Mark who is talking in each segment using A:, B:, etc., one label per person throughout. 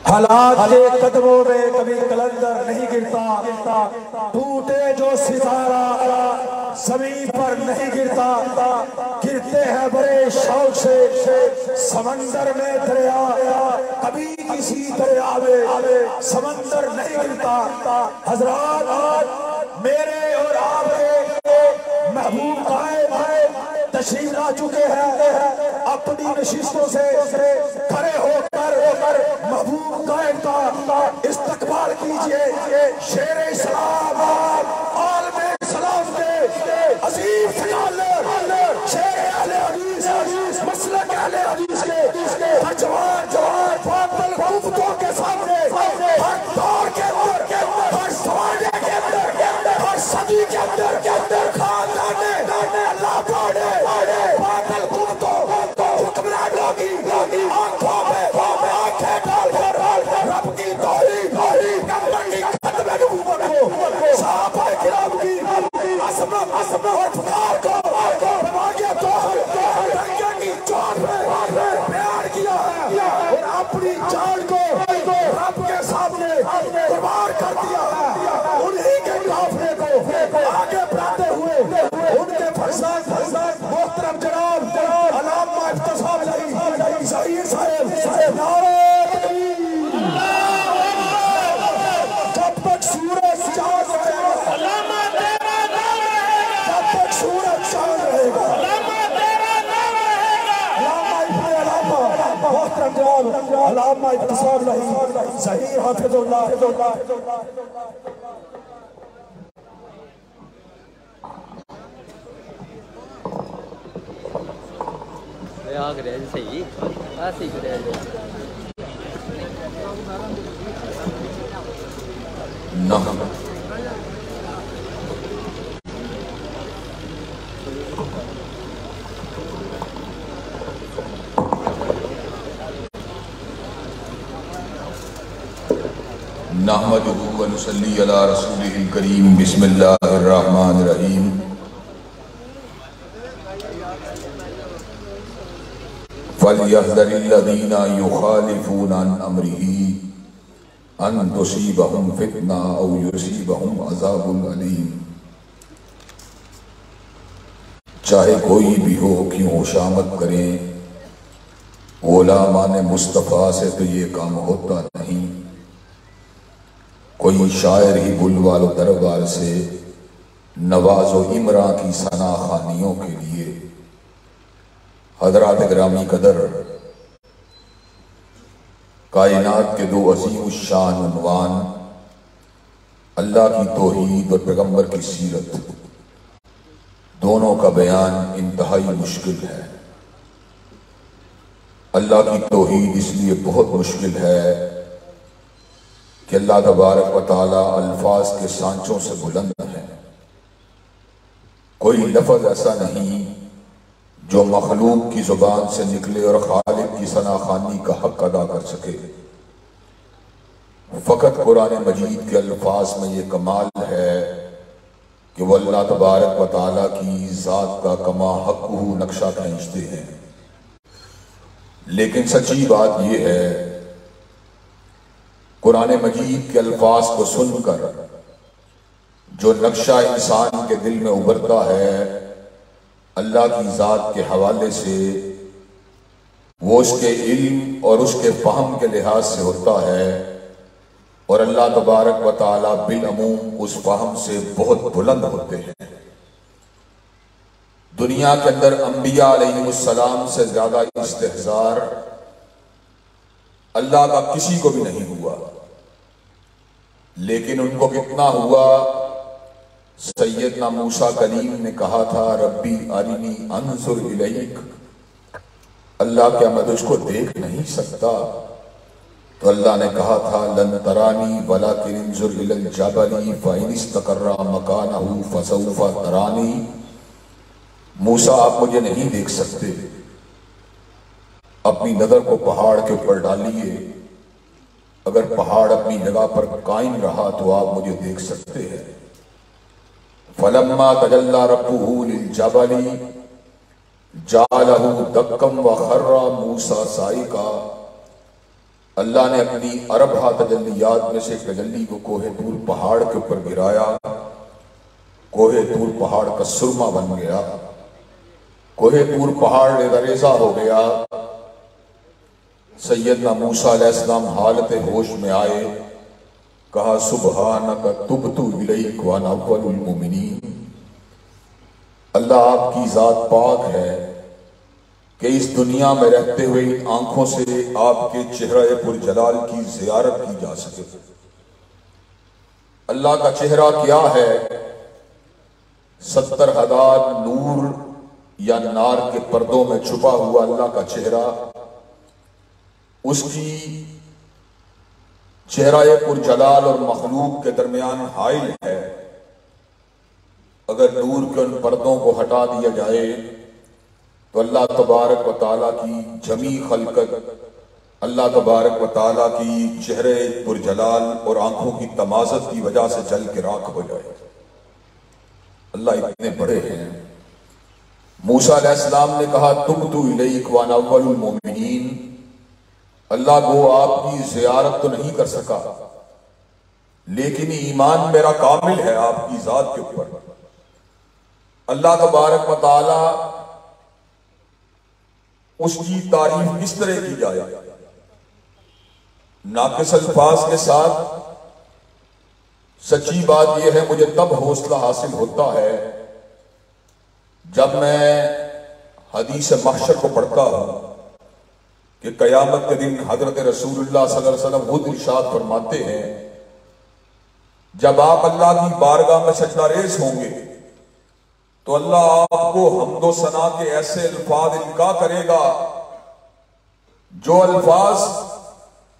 A: حالات کے قدموں میں کبھی کلندر نہیں گرتا، ٹوٹے جو ستارہ زمین پر نہیں گرتا، گرتے ہیں بڑے شوق سے سمندر میں دریا، کبھی کسی دریا میں سمندر نہیں گرتا۔ حضرات آج میرے اور آپ کے محبوب قائد تشریف لا چکے ہیں، اپنی نشستوں سے کھڑے ہو کر محبوب قائد کا استقبال کیجئے۔ شیر اسلام عالم اسلام کے عظیم سکالر، شیر اہل حدیث، مسلک اہل حدیث کے جوان باطل قوتوں کے سامنے ہر دور کے اندر، ہر زمانے کے اندر، ہر صدی کے اندر خاندان اللہ پاڑے باطل قوتوں حکمرانوں کی آنکھوں میں آنکھیں ڈال کر رب کی توحید کی ختم نبوت کو، صحابہ کرام کی عظمت اور پکار کو بواقع دنیا کی چوٹ میں بیان کیا ہے اور اپنی جان کو رب کے سامنے قربان کر دیا ہے۔ انہی کے قافلے کو آگے بڑھاتے ہوئے ان کے فرزند محترم جناب علامہ احتساب ظہیر صاحب نعرہ تکبیر، جب تک سورج چاند رہے گا، علامہ تیرا نام رہے گا، جب تک سورج چاند رہے گا، علامہ تیرا نام رہے گا، علامہ محترم جناب علامہ احتساب ظہیر حافظ اللہ۔
B: آگ رہے صحیح ایسی کرے
C: نحمدہ ونصلی علی رسولہ الکریم۔ بسم اللہ الرحمن الرحیم۔ فَلْيَحْذَرِ الَّذِينَ يُخَالِفُونَ عَنْ أَمْرِهِ أَن تُصِيبَهُمْ فِتْنَةٌ أَوْ يُصِيبَهُمْ عَذَابٌ أَلِيمٌ۔ چاہے کوئی بھی ہو کیوں خوشامد کریں، غلامان مصطفیٰ سے تو یہ کام ہوتا نہیں۔ کوئی شاعر ہی بلوال و دربار سے نواز و امراء کی ثنا خوانیوں کے لیے حضرات گرامی قدر کائنات کے دو عظیم الشان عنوان، اللہ کی توحید اور پیغمبر کی سیرت، دونوں کا بیان انتہائی مشکل ہے۔ اللہ کی توحید اس لیے بہت مشکل ہے کہ اللہ تبارک و تعالی الفاظ کے سانچوں سے بلند ہے۔ کوئی لفظ ایسا نہیں جو مخلوق کی زبان سے نکلے اور خالق کی ثنا خوانی کا حق ادا کر سکے۔ فقط قرآن مجید کے الفاظ میں یہ کمال ہے کہ وہ اللہ تبارک و تعالیٰ کی ذات کا کما حقہ نقشہ کھینچتے ہیں۔ لیکن سچی بات یہ ہے، قرآن مجید کے الفاظ کو سن کر جو نقشہ انسان کے دل میں ابھرتا ہے اللہ کی ذات کے حوالے سے، وہ اس کے علم اور اس کے فہم کے لحاظ سے ہوتا ہے، اور اللہ تبارک و تعالیٰ بالعموم اس فہم سے بہت بلند ہوتے ہیں۔ دنیا کے اندر انبیاء علیہ السلام سے زیادہ استحضار اللہ کا کسی کو بھی نہیں ہوا، لیکن ان کو کتنا ہوا؟ سیدنا موسیٰ کلیم نے کہا تھا ربی ارنی انظر الیک، اللہ کیا میں تجھ کو دیکھ نہیں سکتا؟ تو اللہ نے کہا تھا لن ترانی ولکن انظر الی الجبل فإن استقر مکانہ فسوف ترانی۔ موسیٰ آپ مجھے نہیں دیکھ سکتے، اپنی نظر کو پہاڑ کے اوپر ڈالیے، اگر پہاڑ اپنی جگہ پر قائم رہا تو آپ مجھے دیکھ سکتے ہیں۔ فلما تجلی ربہ للجبل جعلہ دکا وخر موسیٰ صعقا، اللہ نے اپنی اربہ تجلیات میں سے تجلی کو کوہ طور پہاڑ کے اوپر گرایا، کوہ طور پہاڑ کا سرما بن گیا، کوہ طور پہاڑ ریزہ ہو گیا۔ سیدنا موسیٰ علیہ السلام حالت ہوش میں آئے، کہا سبحانک تبت الیک وانا اول المؤمنین، اللہ آپ کی ذات پاک ہے کہ اس دنیا میں رہتے ہوئے ان آنکھوں سے آپ کے چہرہ پر جلال کی زیارت کی جا سکے۔ اللہ کا چہرہ کیا ہے؟ 70,000 نور یا نار کے پردوں میں چھپا ہوا اللہ کا چہرہ، اس کی چہرہ پر جلال اور مخلوق کے درمیان حائل ہے۔ اگر نور کے ان پردوں کو ہٹا دیا جائے تو اللہ تبارک و تعالیٰ کی جمی خلقت اللہ تبارک و تعالیٰ کی چہرے پر جلال اور آنکھوں کی تمازت کی وجہ سے جل کے راکھ ہو جائے۔ اللہ اتنے بڑے ہیں۔ موسیٰ علیہ السلام نے کہا تبت الیک وانا اول المؤمنین، اللہ کو آپ کی زیارت تو نہیں کر سکا لیکن ایمان میرا کامل ہے آپ کی ذات کے اوپر۔ اللہ تبارک و تعالی اس کی تعریف کس طرح کی جائے؟ ناقص الفاظ کے ساتھ سچی بات یہ ہے، مجھے تب حوصلہ حاصل ہوتا ہے جب میں حدیث محشر کو پڑھتا ہوں کہ قیامت کے دن حضرت رسول اللہ صلی اللہ علیہ وسلم خود ارشاد فرماتے ہیں جب آپ اللہ کی بارگاہ میں سجدہ ریز ہوں گے تو اللہ آپ کو حمد و ثنا کے ایسے الفاظ القا کرے گا جو الفاظ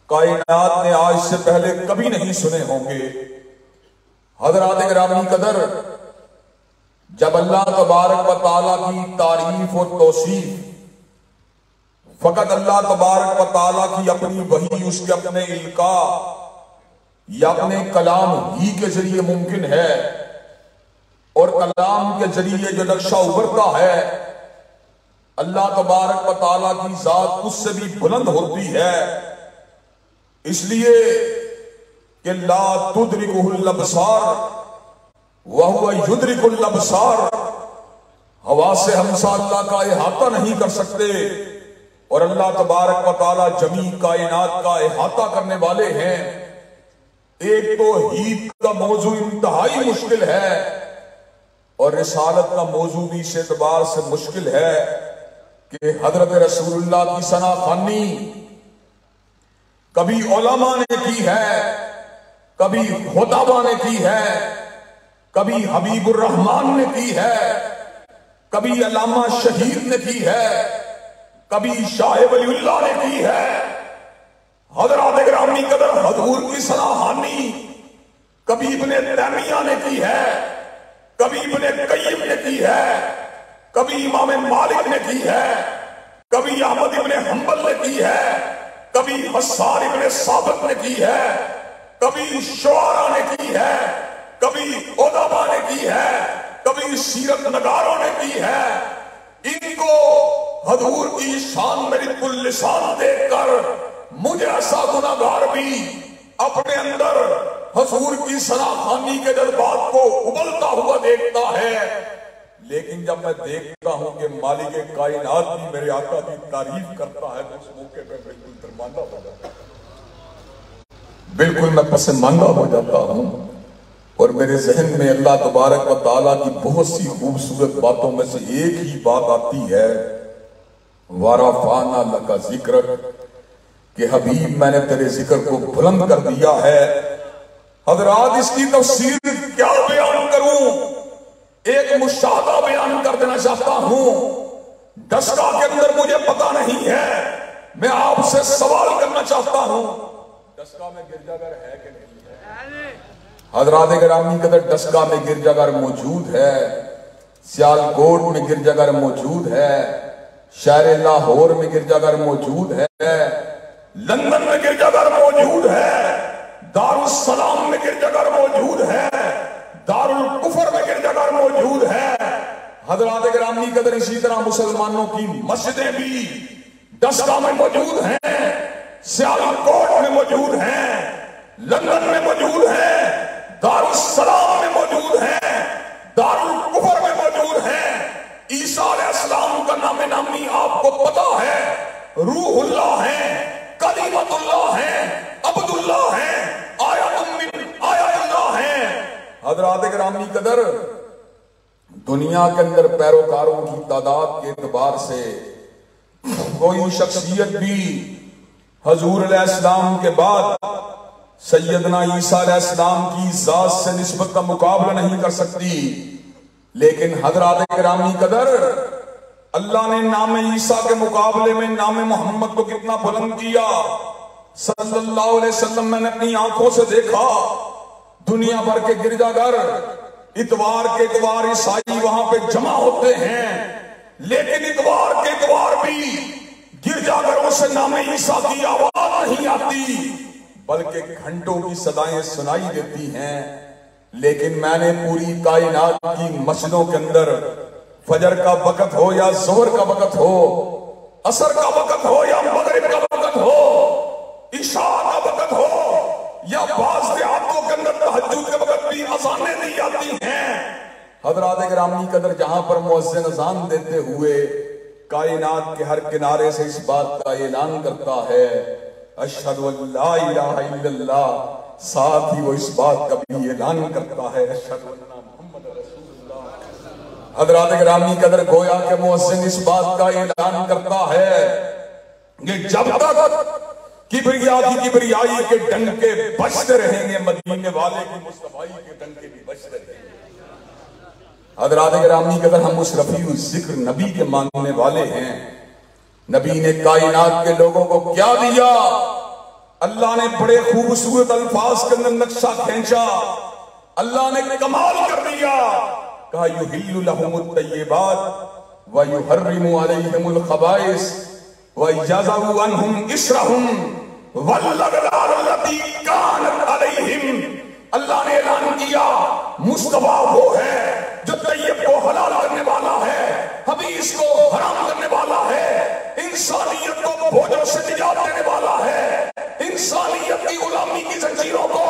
C: کائنات نے آج سے پہلے کبھی نہیں سنے ہوں گے۔ حضرات گرامی قدر، جب اللہ تبارک و تعالیٰ کی تعریف اور توصیف فقط اللہ تبارک و تعالیٰ کی اپنی وحی، اس کے اپنے القاء یا اپنے کلام ہی کے ذریعے ممکن ہے، اور کلام کے ذریعے جو نقشہ ابھرتا ہے اللہ تبارک و تعالیٰ کی ذات اس سے بھی بلند ہوتی ہے، اس لیے کہ لا تدرکہ الابصار وہو یدرک الابصار، حواس ہمسا اللہ کا احاطہ نہیں کر سکتے اور اللہ تبارک و تعالیٰ جمیع کائنات کا احاطہ کرنے والے ہیں۔ ایک تو توحید کا موضوع انتہائی مشکل ہے اور رسالت کا موضوع بھی اس اعتبار سے مشکل ہے کہ حضرت رسول اللہ کی ثنا خوانی کبھی علماء نے کی ہے، کبھی خطبہ نے کی ہے، کبھی حبیب الرحمن نے کی ہے، کبھی علامہ شہید نے کی ہے، کبھی شاہ ولی اللہ نے کی ہے۔ حضرات گرامی قدر، حضور کی ثنا خوانی کبھی ابن تیمیہ نے کی ہے، کبھی ابن قیم نے کی ہے، کبھی امام مالک نے کی ہے، کبھی احمد ابن حنبل نے کی ہے، کبھی حسان ابن ثابت نے کی ہے، کبھی شعراء نے کی ہے، کبھی ادباء نے کی ہے، کبھی سیرت نگاروں نے کی ہے۔ ان کو حضور کی شان میں رق اللسان دیکھ کر مجھے ایسا گناہگار بھی اپنے اندر حضور کی ثنا خوانی کے جذبات کو ابلتا ہوا دیکھتا ہے، لیکن جب میں دیکھتا ہوں کہ مالک کائنات بھی میرے آقا کی تعریف کرتا ہے تو اس موقع پہ بالکل درماندہ ہو جاتا ہوں، بالکل میں پسماندہ ہو جاتا ہوں، اور میرے ذہن میں اللہ تبارک و تعالیٰ کی بہت سی خوبصورت باتوں میں سے ایک ہی بات آتی ہے، وَرَفَعْنَا لَكَ ذِكْرَكَ، کہ حبیب میں نے تیرے ذکر کو بلند کر دیا ہے۔ حضرات اس کی تفسیر کیا بیان کروں؟ ایک مشاہدہ بیان کر دینا چاہتا ہوں۔ دسکا کے اندر مجھے پتا نہیں ہے، میں آپ سے سوال کرنا چاہتا ہوں، دسکا میں گرجا گھر ہے کہ نہیں ہے؟ حضرات گرامی قدر، دسکا میں گرجا گھر موجود ہے، سیالکوٹ میں گرجا گھر موجود ہے، شہر لاہور میں گرجا گھر موجود ہے، لندن میں گرجا گھر موجود ہے، دارالسلام میں گرجا گھر موجود ہے، دارالکفر میں گرجا گھر موجود ہے۔ حضرات گرامی قدر، اسی طرح مسلمانوں کی مسجدیں بھی دسکا میں موجود ہیں، सियालकोट में मौजूद हैं, लंदन में मौजूद हैं, दारुस्सलाम में मौजूद हैं, दारुल कुफर में मौजूद हैं। ईसा अलैहिस्सलाम का नाम नामी आपको पता है, रूहुल्लाह हैं, कलीमतुल्लाह हैं, अब्दुल्लाह हैं, आयतुम मिन आयतिल्लाह हैं। हज़रात गिरामी कदर, दुनिया के अंदर पैरोकारों की तादाद के एतबार से कोई शख्सियत भी हजूर अलैहिस्सलाम के बाद सैयदना ईसा अलैहिस्सलाम की जात से निस्बत का मुकाबला नहीं कर सकती। लेकिन हज़रात गिरामी कदर, अल्लाह ने नाम ईसा के मुकाबले में नाम मोहम्मद को कितना बुलंद किया। सल्लल्लाहु अलैहि वसल्लम मैंने अपनी आंखों से देखा, दुनिया भर के गिरजाघर इतवार के इतवार ईसाई वहां पे जमा होते हैं, लेकिन इतवार के इतवार भी गिरजाघरों से नाम ईसा की आवाज नहीं आती, बल्कि घंटों की सदाएं सुनाई देती हैं। लेकिन मैंने पूरी कायनात की मस्जिदों के अंदर फजर का वक़्त हो या ज़ोहर का वक़्त हो, असर का वक़्त हो या मगरिब का वक़्त हो, इशा का वक़्त हो या बाज़ देहातों के अंदर तहज्जुद के वक़्त भी अज़ानें दी जाती हैं। हज़रात गिरामी कदर, जहां पर मुअज्जिन अज़ान देते हुए कायनात के हर किनारे से इस बात का ऐलान करता है, अशहदु अल्ला इलाहा इल्लल्लाह, साथ ही वो इस बात का भी ऐलान करता है, अशहदु अन्ना मुहम्मद रसूलुल्लाह। हज़रात गिरामी कदर, गोया के मुअज्जिन इस बात का ऐलान करता है कि जब तक किबरिया की किबरियाई के डंके बजते रहेंगे, मदीने वाले की मुस्तफाई के डंके भी बजते रहेंगे। हज़रात गिरामी कदर, हम उस रफ़ीउल ज़िक्र नबी के मानने वाले हैं। नबी ने कायनात के लोगों को क्या दिया? अल्लाह ने बड़े खूबसूरत अल्फाज के अंदर नक्शा खींचा, अल्लाह ने कमाल कर दिया। कहा युहिल्लु लहुमुत तय्यिबात व युहर्रिमु अलैहिमुल खबाइस व यज़उ अन्हुम इस्रहुम वल्लगलाल लती कानत अलैहिम। अल्लाह ने ऐलान किया, मुस्तफा वो है जो तय्यब को हलाल करने वाला है, हबीस को हराम करने वाला है, इंसानियत को भोजन से निजात देने वाला है, इंसानियत की गुलामी की जंजीरों को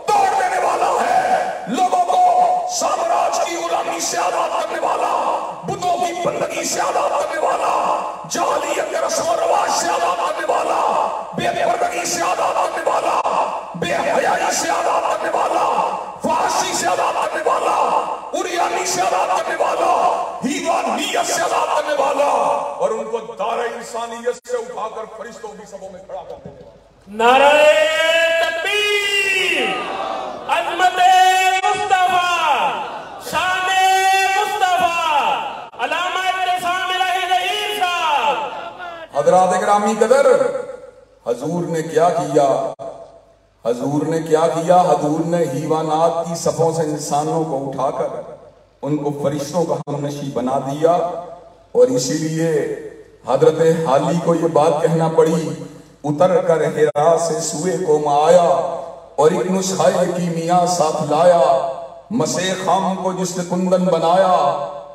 C: तोड़ देने वाला है, लोगों को साम्राज्य की गुलामी से आजाद करने वाला, बुतों की बंदगी से आजाद करने वाला, जाहिलियत के रस्म और रिवाज से आजाद करने वाला, बेपर्दगी से आजाद करने वाला, बेहयाई से आजाद करने वाला, फारसी से आजाद करने वाला, उरियानी से आजाद करने वाला, हीवानियत से आजाद करने वाला, और उनको दारे इंसानियत से उठाकर फरिश्तों की सबों में खड़ा कर देने वाला।
D: नारे तकबीर, अज़मते मुस्तफा, शाने मुस्तफा, अलामा इत्तिसाम इलाही ज़हीर साहब।
C: हज़रात गिरामी कदर, हजूर ने क्या किया? हजूर ने क्या किया? हजूर ने हीवानात की सफ़ों से इंसानों को उठाकर उनको फरिश्तों का हमनशी बना दिया। और इसीलिए हजरत हाली को ये बात कहना पड़ी, उतर कर हिरा से सुए को आया और एक नुस्खे की मियाँ साथ लाया, मसे खाम को जिसने कुंदन बनाया,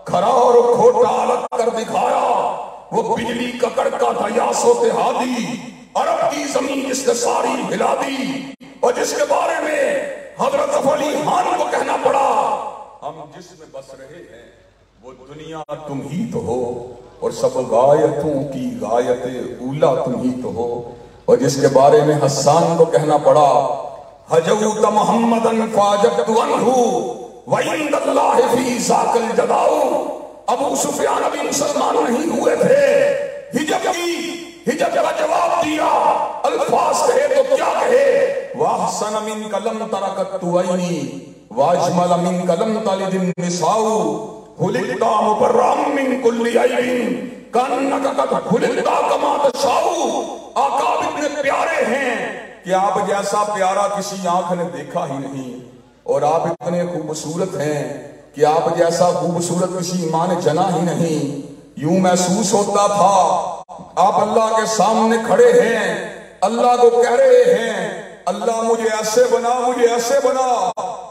C: खरा और खोटा अलग कर दिखाया, वो बिजली का कड़का था या सोते हादी, अरब की जमीन जिसने सारी हिला दी, और जिसके बारे में हजरत अली खान को कहना पड़ा, हम जिसमें बस रहे हैं वो दुनिया तुम ही तो हो, और सब गायतों की गायत ऊला तुम ही तो हो। और जिसके बारे में हसन को कहना पड़ा, हजऊत मोहम्मदन फाजतु अन्हु व इंदल्लाहि फी ज़ाकल जदाउ। अबू सुफियान अभी मुसलमान नहीं हुए थे, हिजब का जवाब दिया, अल्फाज कहे तो क्या कहे, वाहसन मिन कलम तरकत तुवैनी वाजमल मिन कलम तलिदिन निसाउ हुलिता मुबर्रम मिन कुल्ली ऐबिन कन्नका कद हुलिता कमा तशाउ। आका इतने प्यारे हैं कि आप जैसा प्यारा किसी आंख ने देखा ही नहीं, और आप इतने खूबसूरत हैं कि आप जैसा खूबसूरत किसी मां ने जना ही नहीं। यूं महसूस होता था आप अल्लाह के सामने खड़े हैं, अल्लाह को कह रहे हैं, अल्लाह मुझे ऐसे बना, मुझे ऐसे बना।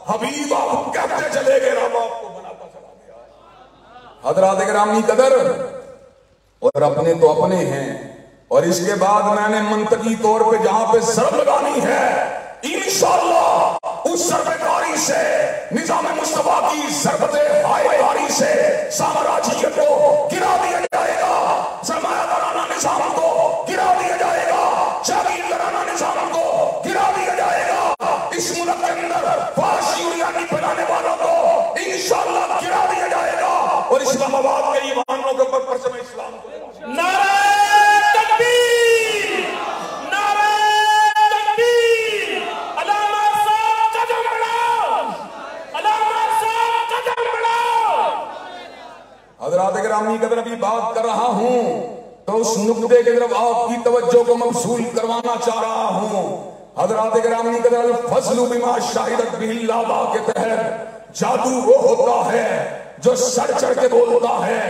C: हबीब आप कहते चले गए, रब आपको बनाता चला गया। हज़रात गिरामी कदर, और अपने तो अपने हैं, اور اس کے بعد میں نے منطقی طور پہ جہاں پہ ضرب لگانی ہے انشاءاللہ اس ضرب کاری سے نظام مصطفیٰ کی ضربت ہائے کاری سے سامراجیت کو گرا دیا جائے گا، سرمایہ دارانہ نظام کو گرا دیا جائے گا، جاگیر دارانہ نظام کو گرا دیا جائے گا، اس ملک کے اندر فحاشی اور یعنی پھیلانے والوں کو انشاءاللہ گرا دیا جائے گا، اور اسلام آباد کے ایمانوں کے اوپر پرچم اسلام کو لگا۔
D: نعرہ تکبیر، نعرہ تکبیر، علامہ صاحب قدم بڑھاؤ، علامہ صاحب قدم بڑھاؤ۔
C: حضرات گرامی کی طرف بات کر رہا ہوں تو اس نقطے کی طرف آپ کی توجہ کو مبذول کروانا چاہ رہا ہوں۔ حضرات گرامی کی طرف فضل بما شاہدت بہ اللعبہ کے تحت جادو وہ ہوتا ہے جو سر چڑھ کے بولتا ہے۔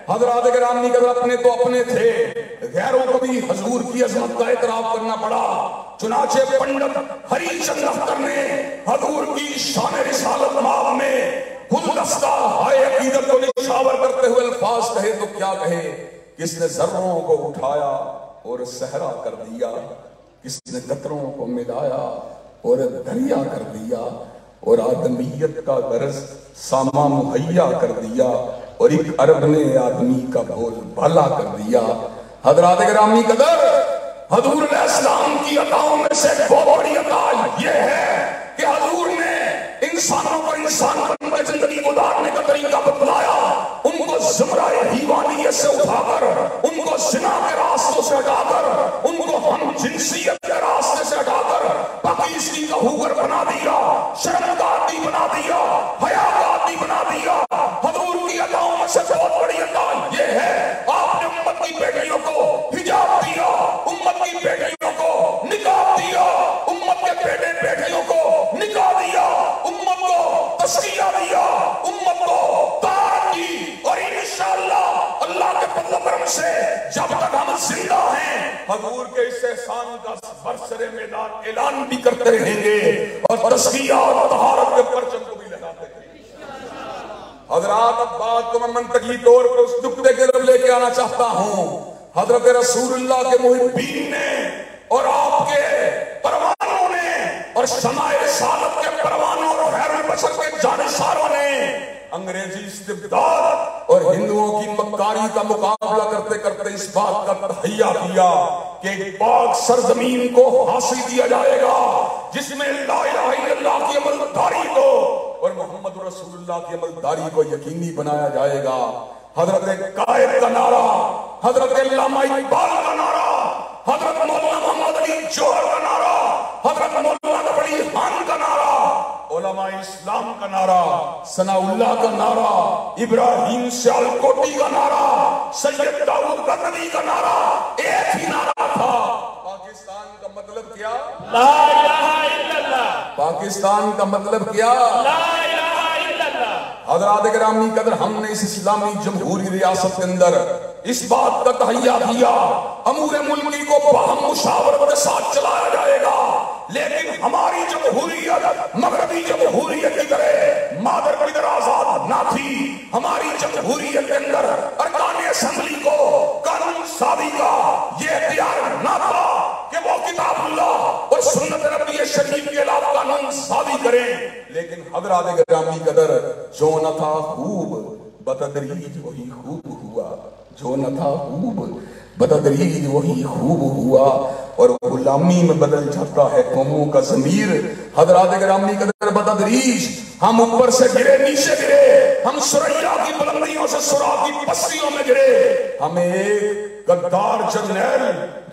C: حضرات گرامی کی طرف اپنے تو اپنے تھے، غیروں کو بھی حضور کی عظمت کا اعتراف کرنا پڑا۔ چنانچہ پنڈت ہری چند اختر نے حضور کی شان رسالت ماب میں گلدستہ ہائے عقیدت کو نشاور کرتے ہوئے الفاظ کہے تو کیا کہے؟ کس نے ذروں کو اٹھایا اور صحرا کر دیا، کس نے قطروں کو ملایا اور دریا کر دیا، اور آدمیت کا غرض ساما مہیا کر دیا، اور ایک عرب نے آدمی کا بول بالا کر دیا۔ حضرات گرامی قدر، حضور علیہ السلام کی عطاؤں میں سے بہت بڑی عطا یہ ہے کہ حضور نے انسانوں پر انسان بن کر زندگی گزارنے کا طریقہ بتلایا، ان کو زمرہ حیوانیت سے اٹھا کر، ان کو زنا کے راستوں سے ہٹا کر، ان کو ہم جنسیت کے راستے سے ہٹا کر پاکیزگی کا ہوگر بنا دیا، شرم کا عادی بنا دیا، حیا کا عادی بنا دیا۔ حضور کی عطاؤں میں سے بہت بڑی عطا یہ ہے آپ نے امت کی بیٹیوں کو حجاب دیا، امت کی بیٹیوں کو نقاب دیا، امت کے بیٹے بیٹیوں کو نکاح دیا، امت کو تزکیہ دیا، امت کو طاعت دی، اور انشاءاللہ اللہ کے فضل و کرم سے جب تک ہم زندہ ہیں حضور کے اس احسان کا برسر میدان اعلان بھی کرتے رہیں گے، اور تزکیہ اور طہارت کے پرچم کو بھی لگاتے رہیں گے۔ حضرات اب بات کو میں منطقی طور پر اس نقطے کے طرف لے کے آنا چاہتا ہوں۔ حضرت رسول اللہ کے محبین نے اور آپ کے پروانوں نے اور شمع رسالت کے پروانوں اور خیر البشر کے جانشاروں نے انگریزی استبداد اور ہندوؤں کی مکاری کا مقابلہ کرتے کرتے اس بات کا تہیہ کیا کہ ایک پاک سرزمین کو حاصل کیا جائے گا جس میں لا الہ الا اللہ کی عملداری کو اور محمد رسول اللہ کی عملداری کو یقینی بنایا جائے گا۔ حضرت قائد کا نعرہ، حضرت علامہ اقبال کا نعرہ، حضرت مولانا محمد علی جوہر کا نعرہ، حضرت مولانا بڑی خان کا نعرہ، علماء اسلام کا نعرہ، ثناء اللہ کا نعرہ، ابراہیم سیالکوٹی کا نعرہ، سید داؤد غزنوی کا نعرہ، ایک ہی نعرہ تھا۔ پاکستان کا مطلب کیا؟
D: لا الہ الا اللہ۔
C: پاکستان کا مطلب کیا؟
D: لا الہ الا اللہ۔
C: حضرات گرامی قدر، ہم نے اس اسلامی جمہوری ریاست کے اندر اس بات کا تہیہ کیا امور ملکی کو باہم مشاورت کے ساتھ چلایا جائے گا، لیکن ہماری جمہوریت مغربی جمہوریت کی طرح مادر کی طرح آزاد نہ تھی۔ ہماری جمہوریت کے اندر ارکان اسمبلی کو قانون سازی کا یہ اختیار نہ تھا کہ وہ کتاب اللہ اور سنت نبی شریف کے علاوہ قانون سازی کریں، لیکن حضرات گرامی قدر جو نہ تھا خوب بتدریج وہی خوب ہوا، جو نہ تھا خوب بتدریج وہی خوب ہوا، اور غلامی میں بدل جاتا ہے قوموں کا ضمیر۔ حضرات گرامی قدر بتدریج ہم اوپر سے گرے، نیچے گرے، ہم سریا کی بلندیوں سے سورا کی پستیوں میں گرے، ہمیں ایک غدار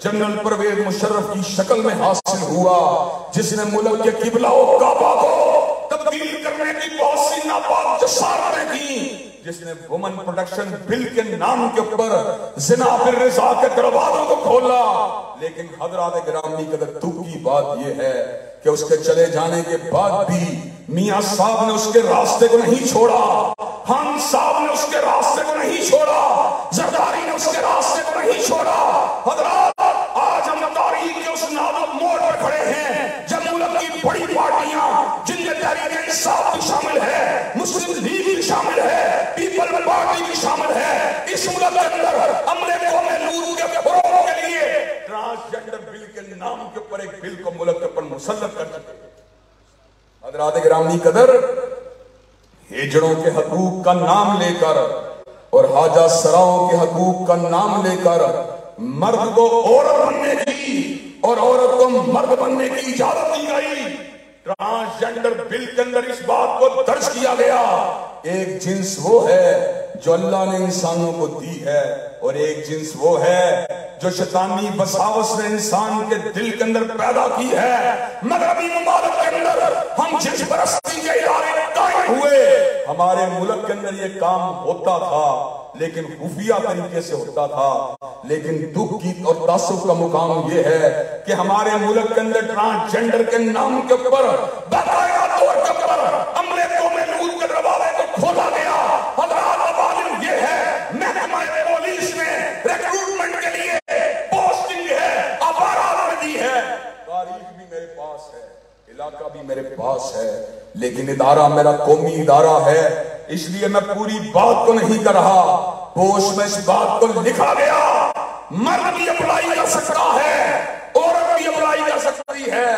C: جنرل پرویز مشرف کی شکل میں حاصل ہوا جس نے ملک کے قبلہ و کعبہ کو تبدیل کرنے کی بہت سی ناپاک جسارتیں کی، جس نے وومن پروٹیکشن بل کے نام کے اوپر زنا بالرضا کے دروازوں کو کھولا۔ لیکن حضرات گرامی قدر دکھ کی بات یہ ہے کہ اس کے چلے جانے کے بعد بھی میاں صاحب نے اس کے راستے کو نہیں چھوڑا، خان صاحب نے اس کے راستے کو نہیں چھوڑا، زرداری نے اس کے راستے کو نہیں چھوڑا۔ حضرات آج ہم تاریخ کے اس نازک موڑ پر کھڑے ہیں جب ملک کی بڑی پارٹیاں جن میں تحریک انصاف بھی شامل ہے، مسلم لیگ بھی شامل ہے، پیپل پارٹی بھی شامل ہے، اس ملک کے اندر عملے قوم نور کے فروغ کے لیے ट्रांसजेंडर बिल के नाम के ऊपर एक बिल को मुल्क के ऊपर मुसल्लत कर चुके। हज़रात गिरामी कदर, हिजड़ों के हकूक का नाम लेकर और हाजा सराओं के हकूक का नाम लेकर मर्द को औरत बनने की और औरत को मर्द बनने की इजाजत दी गई। ट्रांसजेंडर बिल के अंदर इस बात को दर्ज किया गया, एक जिन्स वो है जो अल्लाह ने इंसानों को दी है और एक जिन्स वो है जो शैतानी बसावस ने इंसान के दिल के अंदर पैदा की है। मगरबी मुमालिक के अंदर हम जिन्स परस्ती के इदारे कायम हुए, हमारे मुल्क के अंदर ये काम होता था लेकिन खुफिया तरीके से होता था। लेकिन दुख की और तासुफ का मुकाम ये है कि हमारे मुल्क के अंदर ट्रांसजेंडर के नाम के ऊपर बाकायदा तौर के ऊपर अमले को महमूद के दरवाजे को खोला गया। हज़रात अवालिम ये है, महकमा पुलिस ने रिक्रूटमेंट के लिए पोस्टिंग है अवारात में दी है। तारीख भी मेरे पास है, इलाका भी मेरे पास है, लेकिन इदारा मेरा कौमी इदारा है, इसलिए मैं पूरी बात को नहीं कर रहा। पोस्ट में इस बात को लिखा गया, मर्द भी अप्लाई कर सकता है, औरत भी अप्लाई कर सकती है।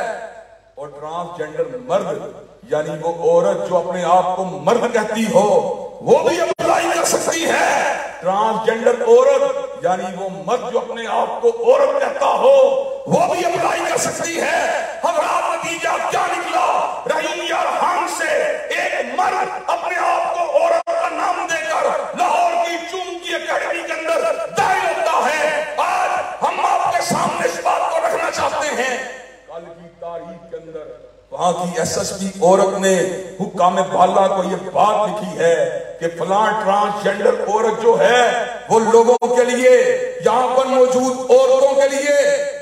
C: और ट्रांसजेंडर मर्द यानी वो औरत जो अपने आप को मर्द कहती हो वो भी अप्लाई कर सकती है। ट्रांसजेंडर औरत यानी वो मर्द जो अपने आप को औरत कहता हो वो भी अप्लाई कर सकती है। हज़रात नतीजा क्या निकला? रहीम यार खान से एक मर्द अपने आप को औरत का नाम देकर लाहौर की चूम की अकेडमी के अंदर दाखिल होता है। आज हम आपके सामने इस बात को रखना चाहते हैं। कल की तारीख के अंदर वहां की एसएसपी औरत ने हुक्काम बाला को यह बात लिखी है कि फलां ट्रांसजेंडर औरत जो है वो लोगों के लिए, यहां पर मौजूद औरतों के लिए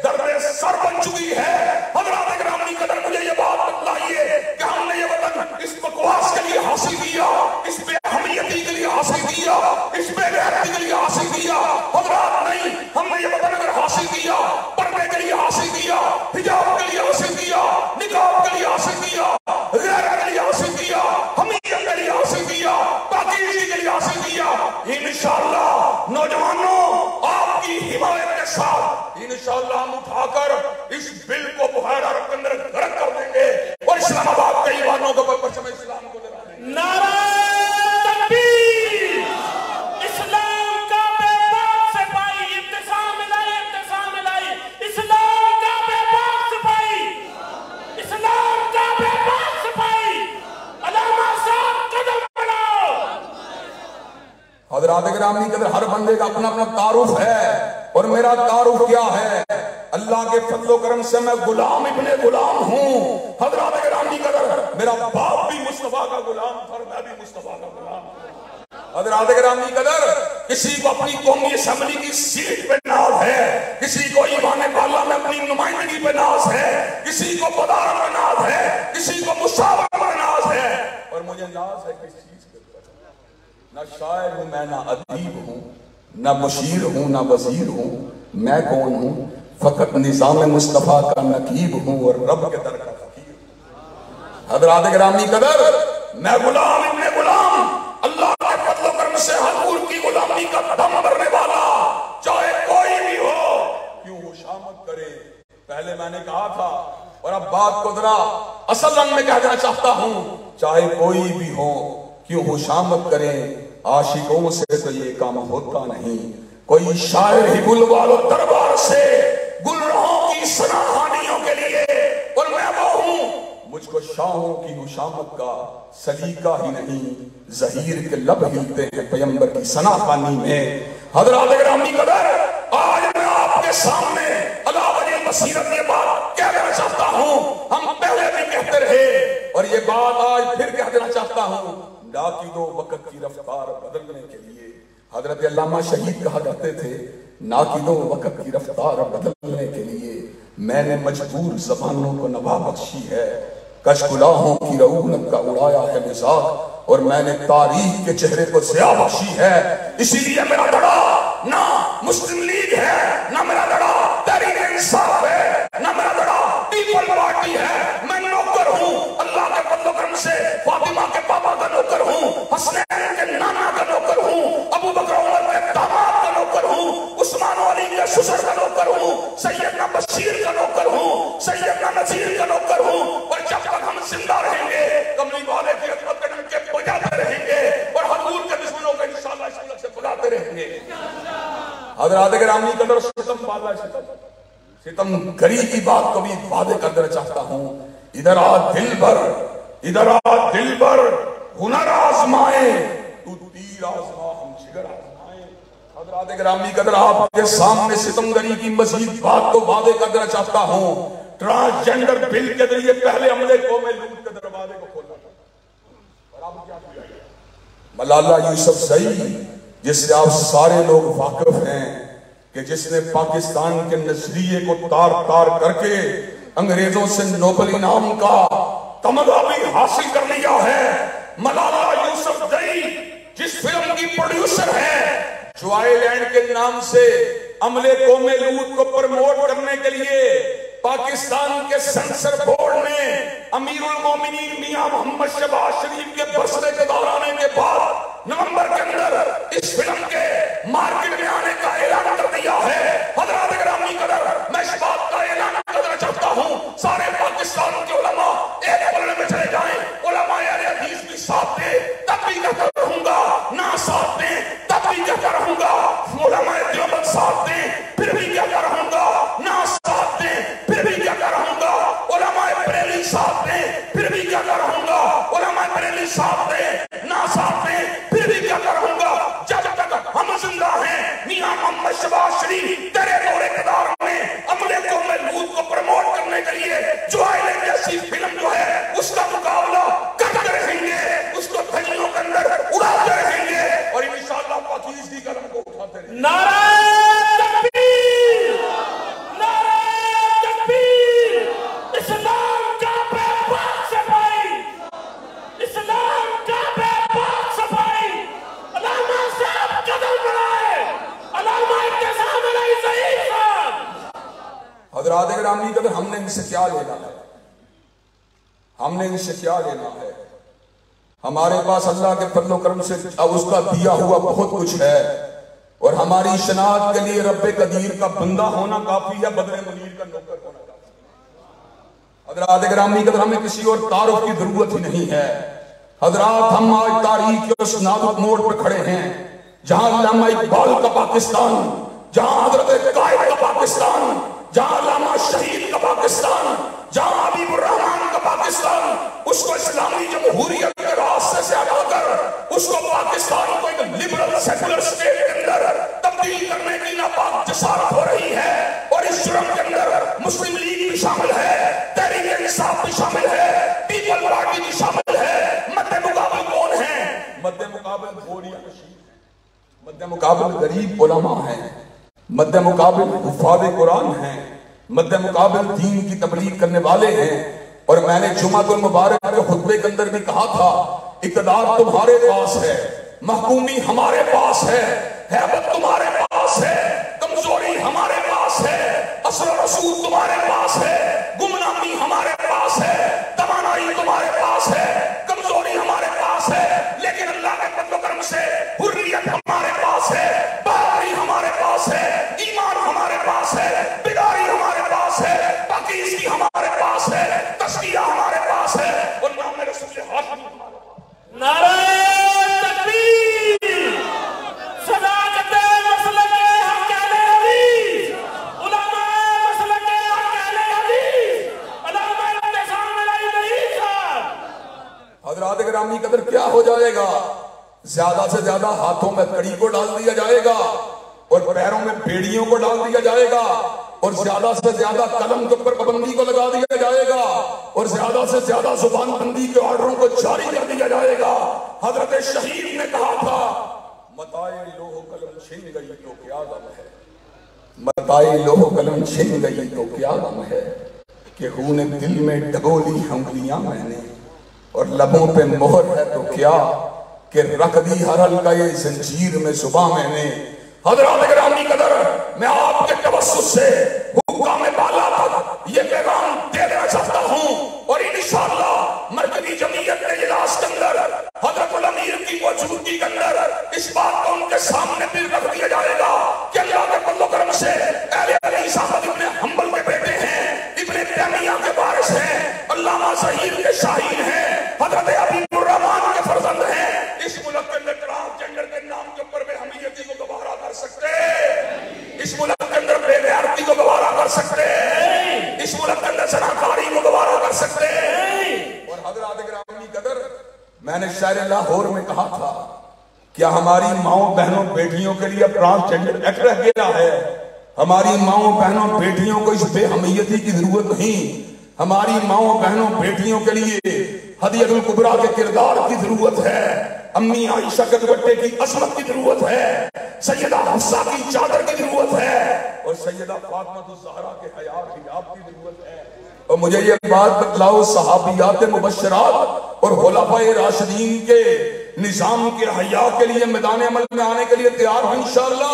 C: दर्द सर बन चुकी है। हज़रात गिरामी कदर, मुझे ये बात बताइए कि हमने ये वतन इस बकवास के लिए हासिल किया, इस बेअहमियती के लिए हासिल किया, इस बेगैरती के लिए हासिल किया? हज़रात नहीं, हमने ये वतन अगर हासिल किया पर्दे के लिए हासिल किया, हिजाब के लिए हासिल किया, निकाब के लिए हासिल किया, गैरत के लिए हासिल किया, हमीयत के लिए हासिल किया, पाकीज़गी के लिए हासिल किया। इंशाअल्लाह नौजवानों आपकी हिमायत के साथ इंशाअल्लाह हम उठाकर इस बिल को बुखार अरब के अंदर गर्क कर देंगे और इस्लामाबाद के ईवानों को परचम इस्लाम को लगा देंगे।
D: नारा तकबीर, इस्लाम का बेबाक सिपाही, इब्तिसाम लाई, इस्लाम का बेबाक सिपाही, इस्लाम का बेबाक सिपाही, अल्लामा साहब कदम बढ़ाओ।
C: हज़रात गिरामी कदर, हर बंदे का अपना अपना तारुफ है और मेरा तारुफ क्या है? अल्लाह के फजलो करम से मैं गुलाम इब्ने गुलाम हूँ। हज़रात गिरामी कदर, मेरा बाप भी मुस्तफा का गुलाम था और मैं भी मुस्तफा का गुलाम हूँ। हज़रात गिरामी कदर, किसी को अपनी कौमी असेंबली की सीट पे नाज है, किसी को ईवान बाला में अपनी नुमाइंदगी पे नाज है, किसी को पदार पे नाज है, किसी को मुशावरा पे नाज है। और मुझे नाज है किस चीज के ऊपर? ना शायर हूं मैं, ना अदीब हूं, ना मुशीर हूं, ना वजीर हूं। मैं कौन हूं? फकत निजाम मुस्तफा का नकीब हूं और रब के दर का फकीर हूं। हज़रात गिरामी कदर, मैं गुलाम इब्ने गुलाम, अल्लाह के फजल करम से हुजूर की गुलामी का कदम भरने वाला, चाहे कोई भी हो, क्यों खुशामद करे। पहले मैंने कहा था और अब बात को जरा असल रंग में कह देना चाहता हूं, चाहे कोई भी हो क्यों खुशामद करें, आशिकों से तो ये काम होता नहीं। कोई शायर ही बुलवालो दरबार से गुलरों की सराहनियों के लिए, और मैं वो हूं, मुझको शाहों की खुशामद का सलीका ही नहीं। ज़हीर के लब हिलते हैं पैगंबर की सनाखानी में। हज़रात गिरामी कदर, आज मैं आपके सामने अला वजह बसीरत ये बात कह देना चाहता हूं। हम पहले भी कहते रहे और ये बात आज फिर कह देना चाहता हूं, ना कि दो वक्त की रफ्तार बदलने के लिए। हजरत अल्लामा शहीद कहा करते थे, ना कि दो वक्त की रफ्तार बदलने के लिए मैंने मजबूर जबानों को नवा बख्शी है। कशगुलाहों की रऊनक का उड़ाया है मिजाज और मैंने तारीख के चेहरे को ज़िया बख्शी है। इसीलिए मेरा लड़ा ना मुस्लिम लीग है, ना मेरा लड़ा तहरीक इंसाफ है, ना मेरा लड़ा पीपल पार्टी है। मैं नौकर हूँ अल्लाह के फजल करम से, फातिमा के पापा का नौकर हूँ, हसनैन के नाना का नौकर हूँ, अबू बकर उमर के दामाद का नौकर हूँ, उस्मान अली के ससुर का नौकर हूँ, सैयदना बशीर का नौकर हूँ, सैयदना नज़ीर का नौकर हूँ, और जब तक हम जिंदा रहेंगे कमली वाले की अजमत के डंके बजाते रहेंगे और हुजूर के दुश्मनों को इंशाअल्लाह इस मुल्क से भगाते रहेंगे। हज़रात गिरामी कदर सितम वाला सितम गरी की बात कभी वादे कर देना चाहता हूँ। इधर आ दिल भर हुनर आजमाए, तू तीर आजमा हम जिगर आजमाए। हज़रात गिरामी कदर आपके सामने सितमगरी की मजीद बात को वादे कर देना चाहता हूँ। ट्रांसजेंडर बिल के जरिए पहले हमने कौम लूत के दरवाजे को खोला था, और अब क्या किया गया? मलाला यूसुफ ज़ई, जिससे आप सारे लोग वाकिफ हैं कि जिसने पाकिस्तान के नजरिए को तार तार करके अंग्रेजों से नोबेल इनाम का तमगा भी हासिल कर लिया है। मलाला यूसुफ ज़ई जिस फिल्म की प्रोड्यूसर है, जो आइलैंड के नाम से अमले कौम लूत को प्रमोट करने के लिए पाकिस्तान के सेंसर बोर्ड ने अमीरुल मोमिनीन मियां मोहम्मद शहबाज शरीफ के बरसने के दौरान आने के बाद नवंबर के अंदर इस फिल्म के मार्केट में आने का ऐलान कर दिया है। हज़रात गिरामी कदर, मैं इस बात का ऐलान करना चाहता हूँ, सारे पाकिस्तान के उलमा एक पलड़े में चले जाएं। उलमा अहले हदीस भी साथ दे तब भी कहता रहूंगा, ना साथ दे तब भी कहता रहूंगा। उलमा देवबंद साथ दे फिर भी कहता रहूंगा, ना साथ दे फिर भी कहता रहूंगा। उलमा बरेली साथ दे फिर भी कहता रहूंगा, उलमा बरेली साथ दे ना साथ दे फिर भी कहता रहूंगा। जब तक हम जिंदा हैं, मियां मोहम्मद शहबाज शरीफ तेरे दौरे इक़्तिदार में अमले कौम लूत को प्रमोट करने के लिए जो आइलैंड जैसी फिल्म जो है उसका मुकाबला करते रहेंगे, उसको धजियों के अंदर उड़ाते रहेंगे और इंशाअल्लाह पाकीज़गी का कलम को उठाते रहेंगे।
D: नारा तकबीर, नारा तकबीर, इस्लाम का बेबाक सफाई, इस्लाम का बेबाक सफाई। अल्लामा साहब कदम बढ़ाए, अल्लामा इत्तेसाम अलैहि ज़ई साहब।
C: हज़रात गिरामी कदर, हमने इनसे क्या लेना है? हमने इनसे क्या लेना है? हमारे पास अल्लाह के फज़ल करम से अब उसका दिया हुआ बहुत कुछ है, और हमारी शनाख्त के लिए रब्बे कदीर का बंदा होना काफी है, बदरे मुनीर का नौकर होना काफी है। हज़रात गिरामी कदर, हमें किसी और तारुफ की जरूरत ही नहीं है। हज़रात, हम आज तारीख के उस नाजुक मोड़ पर खड़े हैं जहां अल्लामा इकबाल का पाकिस्तान, जहां हज़रत कायद का पाकिस्तान, जहां अल्लामा शहीद का पाकिस्तान, जहां हबीबुर रहमान का पाकिस्तान, उसको इस्लामी जमहूरियत के रास्ते से हटाकर उसको पाकिस्तान को एक लिबरल सेकुलर स्टेट के अंदर तब्दील करने की नापाक जसारत हो रही है। और इस जुर्म के अंदर मुस्लिम लीग भी शामिल है, तहरीक इंसाफ भी शामिल है, पीपल पार्टी भी शामिल है। मद्दे मुकाबल कौन है? मद्दे मुकाबल बोरिया नशीद, मद्दे मुकाबल गरीब उलमा है, मद्दे मुकाबल हुफ़ाज़ कुरान हैं, मद्दे मुकाबल दीन की तबलीग करने वाले हैं। और मैंने जुमातुल मुबारक के खुतबे के अंदर भी कहा था, इक़्तिदार तुम्हारे पास है, महकूमी हमारे पास है, हैबत तुम्हारे पास है, कमजोरी हमारे पास है, असर रसूल तुम्हारे पास है, गुमनामी हमारे पास है, तवानाई तुम्हारे पास है, कमजोरी हमारे पास है, लेकिन अल्लाह के फज़ल करम से हुर्रियत हमारे पास है, बहादुरी हमारे पास है, ईमान हमारे पास है, बिदारी हमारे पास है, पाकीज़गी हमारे पास है, तस्किया हमारे पास है, और नाम रसूल हाशमी हमारे पास।
D: नारा तकबीर, सदाकते मसलके हक़ अहले हदीस, उलमा मसलके हक़ अहले हदीस, अल्लामा इत्तेसाम अलैहि ज़ई साहब।
C: हज़रात गिरामी कदर, क्या हो जाएगा? ज्यादा से ज्यादा हाथों में कड़ी को डाल दिया जाएगा और पैरों में बेड़ियों को डाल दिया जाएगा, और ज्यादा से ज्यादा कलम के ऊपर पाबंदी को लगा दिया जाएगा, और ज्यादा से ज्यादा जुबान बंदी के ऑर्डरों को जारी कर दिया जाएगा। हजरत शहीद ने कहा था, मताए लोह कलम छिन गई तो क्या गम है, मताए लोह कलम छिन गई तो क्या गम है, कि खून दिल में डगोली उंगलियां मैंने और लबों पे मोहर है तो क्या, कि रख दी हर हल्का ये जंजीर में सुबह मैंने। हज़रात गिरामी कदर, मैं आपके तवस्सुस से हुक्काम बाला तक ये पैगाम दे देना चाहता हूँ, और इंशाअल्लाह मरकज़ी जमीयत के इजलास के अंदर हज़रत अमीर की मौजूदगी के अंदर इस बात को उनके सामने भी रख दिया जाएगा कि अल्लाह के फज़ल करम से अहले हदीस अहमद इब्न हंबल के ظہیر کے شاہین ہیں، حضرت حبیب الرحمان کے فرزند ہیں، اس ملک کے اندر ٹرانسجنڈر کے نام کے اوپر بے حمیتی کو گوارا کر سکتے، اس ملک کے اندر بے غیرتی کو گوارا کر سکتے، اس ملک کے اندر زناکاری کو گوارا کر سکتے؟ اور حضرات گرامی قدر، میں نے شاعر لاہور میں کہا تھا کیا ہماری ماؤں بہنوں بیٹیوں کے لیے ٹرانسجنڈر ایکٹ رہ گیا ہے؟ ہماری ماؤں بہنوں بیٹیوں کو اس بے حمیتی کی ضرورت نہیں، ہماری ماؤں بہنوں بیٹیوں کے لیے ہدیۃ الکبریٰ کے کردار کی ضرورت ہے، امی عائشہ کے دوپٹے کی عظمت کی ضرورت ہے، سیدہ حفصہ کی چادر کی ضرورت ہے، اور سیدہ فاطمہ الزہرا کے حیا حجاب کی ضرورت ہے۔ اور مجھے یہ بات بتلاؤ، صحابیات مبشرات اور خلفائے راشدین کے نظام کے حیا کے لیے میدان عمل میں آنے کے لیے تیار ہوں انشاءاللہ۔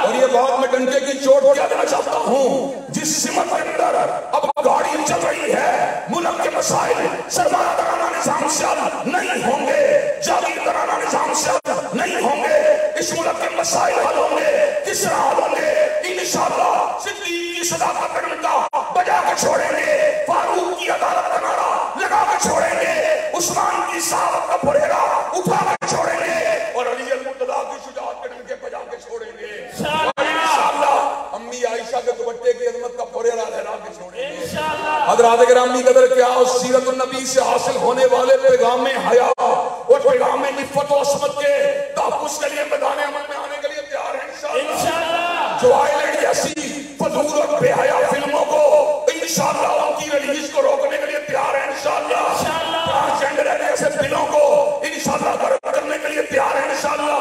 C: اور یہ بات میں ڈنڈے کی چوٹ کیا دینا چاہتا ہوں، جس سمت کے اندر اب گاڑی چل رہی ہے، ملک کے مسائل سرمایہ دارانہ نظام سے حل نہیں ہوں گے، جاگیردارانہ نظام سے حل نہیں ہوں گے، اس ملک کے مسائل حل ہوں گے، کس طرح حل ہوں گے؟ انشاءاللہ صدیق کی صداقت کا ڈنڈا بجا کے چھوڑیں گے، فاروق کی عدالت کا نعرہ لگا کے چھوڑیں گے، عثمان کی صحابت کا پھریرا اٹھا کے چھوڑیں گے، اور علی المرتضیٰ کی شجاعت کے ڈنڈے بجا کے چھوڑیں گے، انشاءاللہ امی عائشہ کے دوپٹے کی عظمت کا پھریرا لہرا کے چھوڑیں گے۔ حضرات گرامی قدر، کیا اس سیرت النبی سے حاصل ہونے والے پیغام حیا اور پیغام عفت و عصمت کے تحفظ کے لیے میدان عمل میں آنے کے لیے تیار ہیں انشاءاللہ؟ جو آئلینڈ جیسی فضول اور بے حیا فلموں کو انشاءاللہ ان کی ریلیز کو روکنے کے لیے تیار ہیں انشاءاللہ؟ ٹرانسجنڈر جیسے بلوں کو انشاءاللہ کرنے کے لیے تیار ہیں انشاءاللہ؟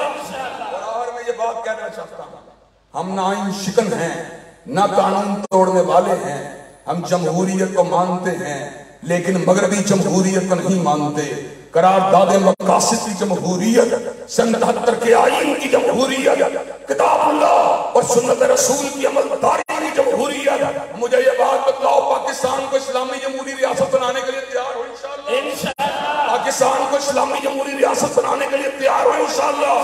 C: اور میں یہ بات کہنا چاہتا ہوں، ہم نہ آئین شکن ہیں، نہ قانون توڑنے والے ہیں، ہم جمہوریت کو مانتے ہیں لیکن مغربی جمہوریت کو نہیں مانتے، قرارداد مقاصد کی جمہوریت، سن 73 کے آئین کی جمہوریت، کتاب اللہ اور سنت رسول کی عملداری کی جمہوریت۔ مجھے یہ بات بتلاؤ، پاکستان کو اسلامی جمہوری ریاست بنانے کے لیے تیار ہو انشاءاللہ؟ پاکستان کو اسلامی جمہوری ریاست بنانے کے لیے تیار ہو انشاءاللہ؟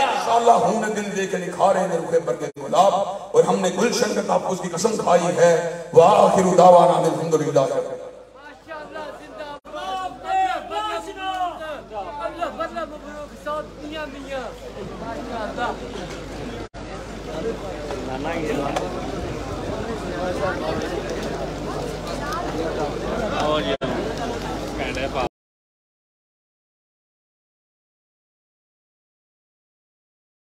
C: انشاءاللہ ہم نے دل دے کے نکھارے نے رخ برگ گلاب، اور ہم نے گلشن کے تحفظ کی قسم کھائی ہے۔ وآخر دعوانا الحمدللہ۔
B: اور یہ